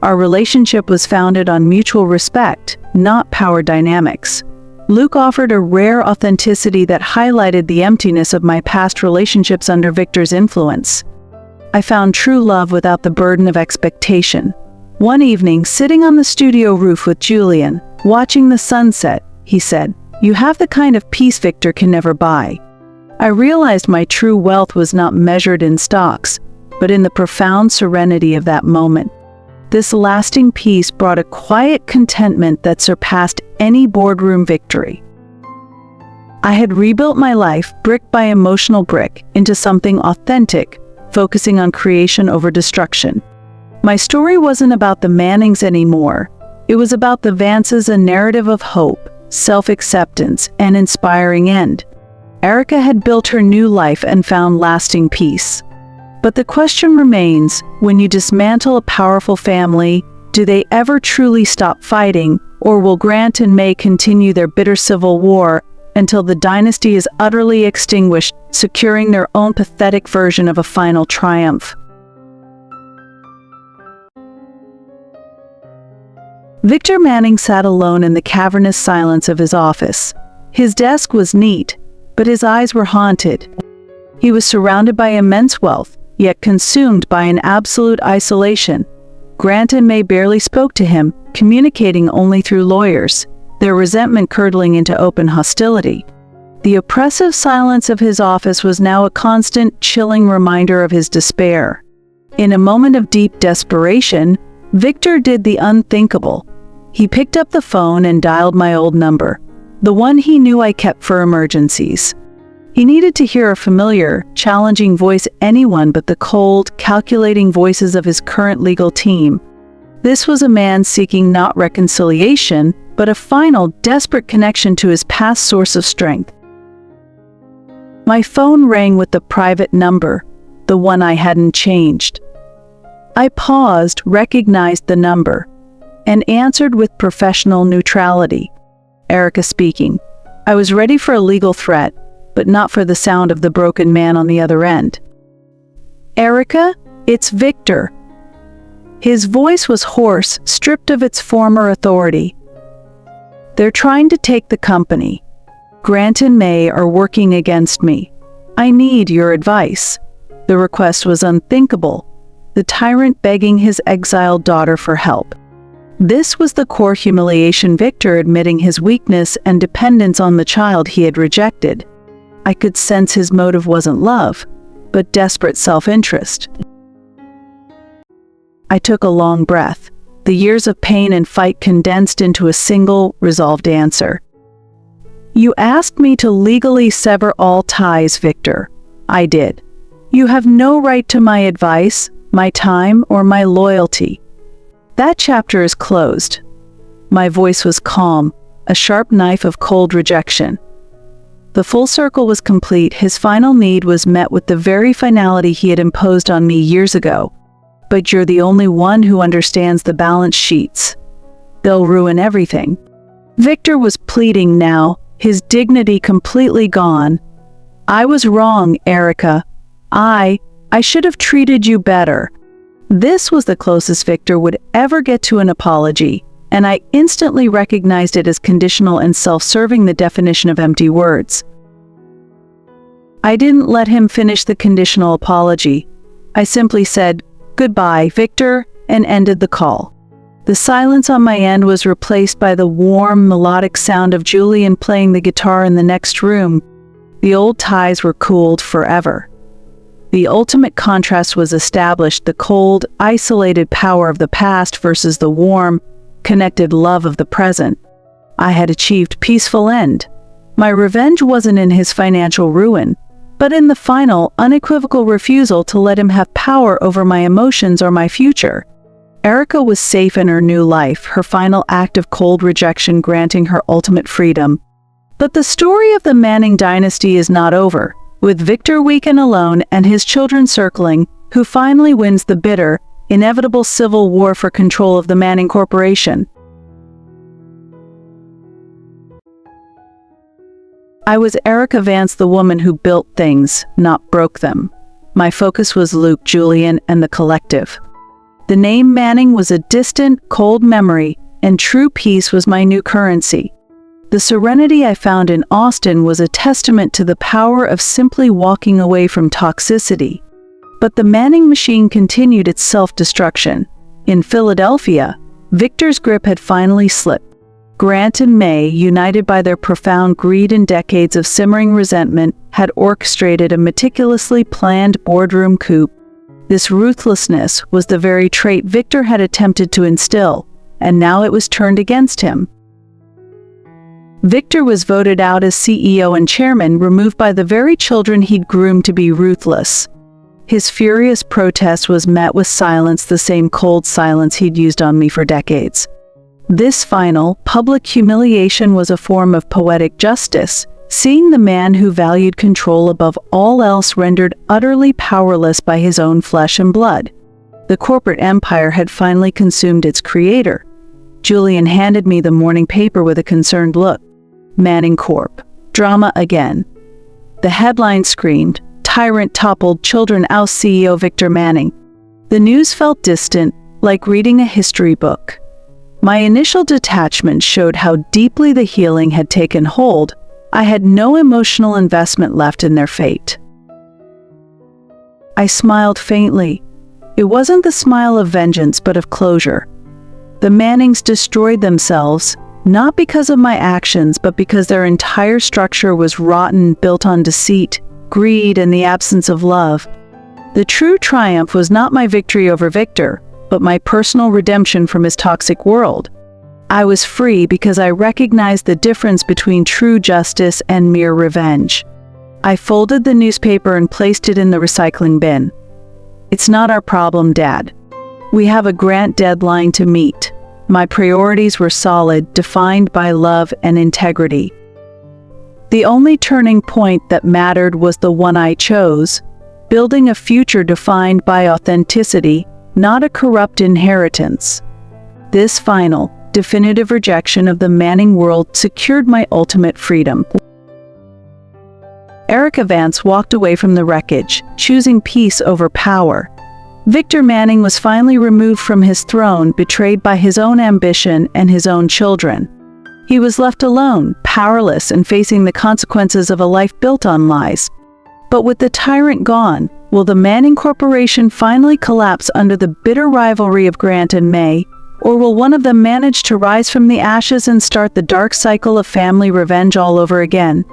Our relationship was founded on mutual respect, not power dynamics. Luke offered a rare authenticity that highlighted the emptiness of my past relationships under Victor's influence. I found true love without the burden of expectation. One evening, sitting on the studio roof with Julian, watching the sunset, he said, "You have the kind of peace Victor can never buy." I realized my true wealth was not measured in stocks, but in the profound serenity of that moment. This lasting peace brought a quiet contentment that surpassed any boardroom victory. I had rebuilt my life, brick by emotional brick, into something authentic, focusing on creation over destruction. My story wasn't about the Mannings anymore. It was about the Vances, a narrative of hope, self-acceptance, and inspiring end. Erica had built her new life and found lasting peace. But the question remains, when you dismantle a powerful family, do they ever truly stop fighting, or will Grant and May continue their bitter civil war until the dynasty is utterly extinguished, securing their own pathetic version of a final triumph? Victor Manning sat alone in the cavernous silence of his office. His desk was neat, but his eyes were haunted. He was surrounded by immense wealth, yet consumed by an absolute isolation. Grant and May barely spoke to him, communicating only through lawyers, their resentment curdling into open hostility. The oppressive silence of his office was now a constant, chilling reminder of his despair. In a moment of deep desperation, Victor did the unthinkable. He picked up the phone and dialed my old number, the one he knew I kept for emergencies. He needed to hear a familiar, challenging voice, anyone but the cold, calculating voices of his current legal team. This was a man seeking not reconciliation, but a final, desperate connection to his past source of strength. My phone rang with the private number, the one I hadn't changed. I paused, recognized the number, and answered with professional neutrality. Erica speaking. I was ready for a legal threat, but not for the sound of the broken man on the other end. "Erica, it's Victor." His voice was hoarse, stripped of its former authority. "They're trying to take the company. Grant and May are working against me. I need your advice." The request was unthinkable, the tyrant begging his exiled daughter for help. This was the core humiliation, Victor admitting his weakness and dependence on the child he had rejected. I could sense his motive wasn't love, but desperate self-interest. I took a long breath, the years of pain and fight condensed into a single, resolved answer. "You asked me to legally sever all ties, Victor. I did. You have no right to my advice, my time, or my loyalty. That chapter is closed." My voice was calm, a sharp knife of cold rejection. The full circle was complete. His final need was met with the very finality he had imposed on me years ago. "But you're the only one who understands the balance sheets. They'll ruin everything." Victor was pleading now, his dignity completely gone. "I was wrong, Erica. I should have treated you better." This was the closest Victor would ever get to an apology, and I instantly recognized it as conditional and self-serving, the definition of empty words. I didn't let him finish the conditional apology. I simply said, "Goodbye, Victor," and ended the call. The silence on my end was replaced by the warm, melodic sound of Julian playing the guitar in the next room. The old ties were cooled forever. The ultimate contrast was established: the cold, isolated power of the past versus the warm, connected love of the present. I had achieved peaceful end. My revenge wasn't in his financial ruin, but in the final, unequivocal refusal to let him have power over my emotions or my future. Erica was safe in her new life, her final act of cold rejection granting her ultimate freedom. But the story of the Manning dynasty is not over. With Victor weak and alone and his children circling, who finally wins the bitter, inevitable civil war for control of the Manning Corporation? I was Erica Vance, the woman who built things, not broke them. My focus was Luke, Julian, and the collective. The name Manning was a distant, cold memory, and true peace was my new currency. The serenity I found in Austin was a testament to the power of simply walking away from toxicity. But the Manning machine continued its self-destruction. In Philadelphia, Victor's grip had finally slipped. Grant and May, united by their profound greed and decades of simmering resentment, had orchestrated a meticulously planned boardroom coup. This ruthlessness was the very trait Victor had attempted to instill, and now it was turned against him. Victor was voted out as CEO and chairman, removed by the very children he'd groomed to be ruthless. His furious protest was met with silence, the same cold silence he'd used on me for decades. This final, public humiliation was a form of poetic justice, seeing the man who valued control above all else rendered utterly powerless by his own flesh and blood. The corporate empire had finally consumed its creator. Julian handed me the morning paper with a concerned look. Manning Corp. Drama again. The headline screamed, "Tyrant toppled, children oust CEO Victor Manning." The news felt distant, like reading a history book. My initial detachment showed how deeply the healing had taken hold. I had no emotional investment left in their fate. I smiled faintly. It wasn't the smile of vengeance, but of closure. The Mannings destroyed themselves, not because of my actions, but because their entire structure was rotten, built on deceit, greed, and the absence of love. The true triumph was not my victory over Victor, but my personal redemption from his toxic world. I was free because I recognized the difference between true justice and mere revenge. I folded the newspaper and placed it in the recycling bin. "It's not our problem, Dad. We have a grant deadline to meet." My priorities were solid, defined by love and integrity. The only turning point that mattered was the one I chose, building a future defined by authenticity, not a corrupt inheritance. This final, definitive rejection of the Manning world secured my ultimate freedom. Erica Vance walked away from the wreckage, choosing peace over power. Victor Manning was finally removed from his throne, betrayed by his own ambition and his own children. He was left alone, powerless, and facing the consequences of a life built on lies. But with the tyrant gone, will the Manning Corporation finally collapse under the bitter rivalry of Grant and May, or will one of them manage to rise from the ashes and start the dark cycle of family revenge all over again?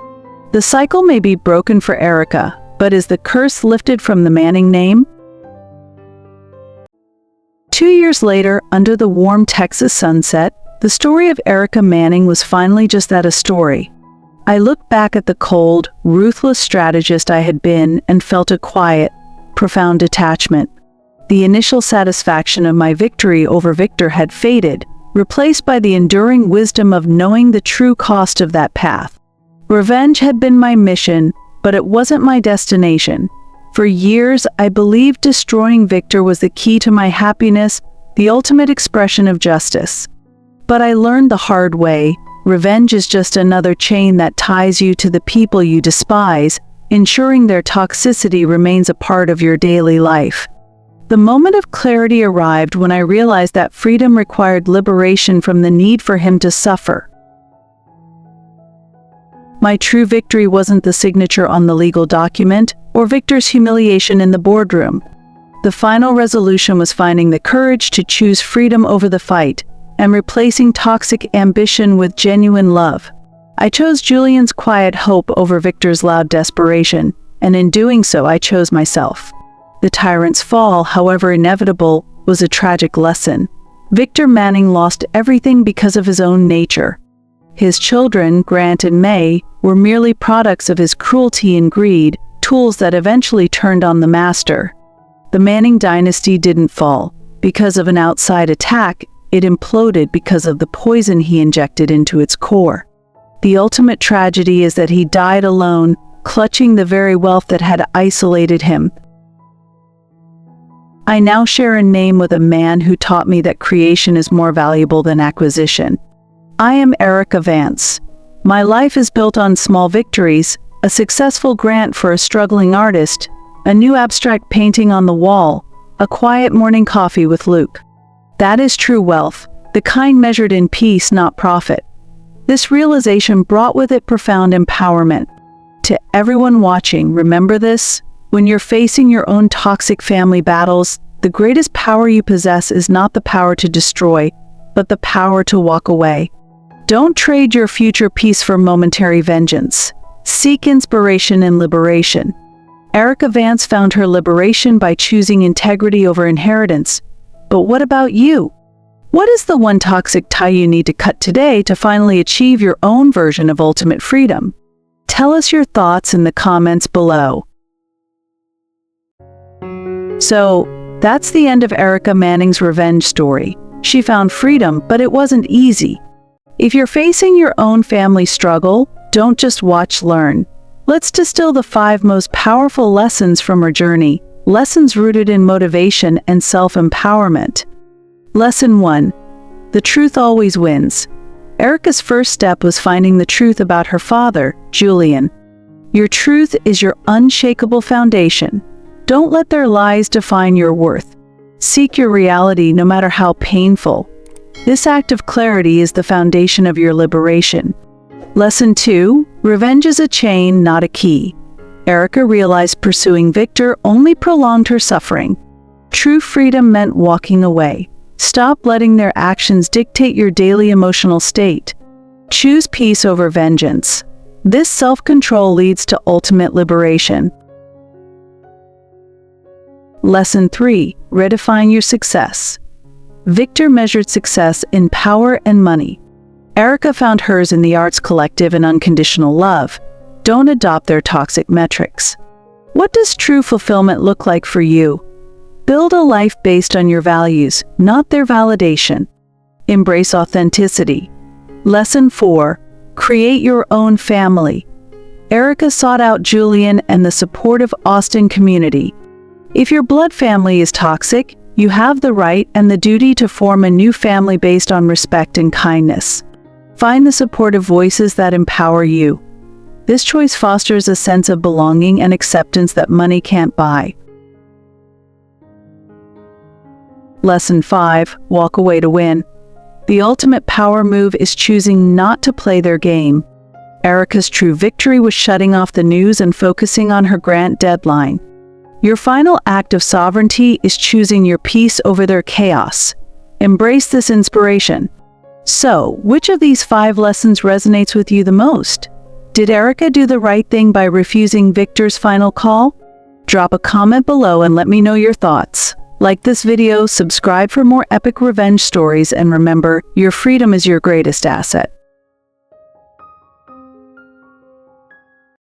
The cycle may be broken for Erica, but is the curse lifted from the Manning name? 2 years later, under the warm Texas sunset, the story of Erica Manning was finally just that, a story. I looked back at the cold, ruthless strategist I had been and felt a quiet, profound detachment. The initial satisfaction of my victory over Victor had faded, replaced by the enduring wisdom of knowing the true cost of that path. Revenge had been my mission, but it wasn't my destination. For years, I believed destroying Victor was the key to my happiness, the ultimate expression of justice. But I learned the hard way: revenge is just another chain that ties you to the people you despise, ensuring their toxicity remains a part of your daily life. The moment of clarity arrived when I realized that freedom required liberation from the need for him to suffer. My true victory wasn't the signature on the legal document, or Victor's humiliation in the boardroom. The final resolution was finding the courage to choose freedom over the fight and replacing toxic ambition with genuine love. I chose Julian's quiet hope over Victor's loud desperation, and in doing so I chose myself. The tyrant's fall, however inevitable, was a tragic lesson. Victor Manning lost everything because of his own nature. His children, Grant and May, were merely products of his cruelty and greed, tools that eventually turned on the master. The Manning dynasty didn't fall because of an outside attack, it imploded because of the poison he injected into its core. The ultimate tragedy is that he died alone, clutching the very wealth that had isolated him. I now share a name with a man who taught me that creation is more valuable than acquisition. I am Erica Vance. My life is built on small victories, a successful grant for a struggling artist, a new abstract painting on the wall, a quiet morning coffee with Luke. That is true wealth, the kind measured in peace, not profit. This realization brought with it profound empowerment. To everyone watching, remember this: when you're facing your own toxic family battles, the greatest power you possess is not the power to destroy, but the power to walk away. Don't trade your future peace for momentary vengeance. Seek inspiration and liberation. Erica Vance found her liberation by choosing integrity over inheritance. But what about you? What is the one toxic tie you need to cut today to finally achieve your own version of ultimate freedom? Tell us your thoughts in the comments below. So, that's the end of Erica Manning's revenge story. She found freedom, but it wasn't easy. If you're facing your own family struggle, don't just watch, learn. Let's distill the 5 most powerful lessons from her journey, lessons rooted in motivation and self-empowerment. Lesson 1. The truth always wins. Erica's first step was finding the truth about her father, Julian. Your truth is your unshakable foundation. Don't let their lies define your worth. Seek your reality no matter how painful. This act of clarity is the foundation of your liberation. Lesson 2. Revenge is a chain, not a key. Erica realized pursuing Victor only prolonged her suffering. True freedom meant walking away. Stop letting their actions dictate your daily emotional state. Choose peace over vengeance. This self-control leads to ultimate liberation. Lesson 3. Redefine your success. Victor measured success in power and money. Erica found hers in the arts collective and unconditional love. Don't adopt their toxic metrics. What does true fulfillment look like for you? Build a life based on your values, not their validation. Embrace authenticity. Lesson 4. Create your own family. Erica sought out Julian and the supportive Austin community. If your blood family is toxic, you have the right and the duty to form a new family based on respect and kindness. Find the supportive voices that empower you. This choice fosters a sense of belonging and acceptance that money can't buy. Lesson 5. Walk away to win. The ultimate power move is choosing not to play their game. Erica's true victory was shutting off the news and focusing on her grant deadline. Your final act of sovereignty is choosing your peace over their chaos. Embrace this inspiration. So, which of these 5 lessons resonates with you the most? Did Erica do the right thing by refusing Victor's final call? Drop a comment below and let me know your thoughts. Like this video, subscribe for more epic revenge stories, and remember, your freedom is your greatest asset.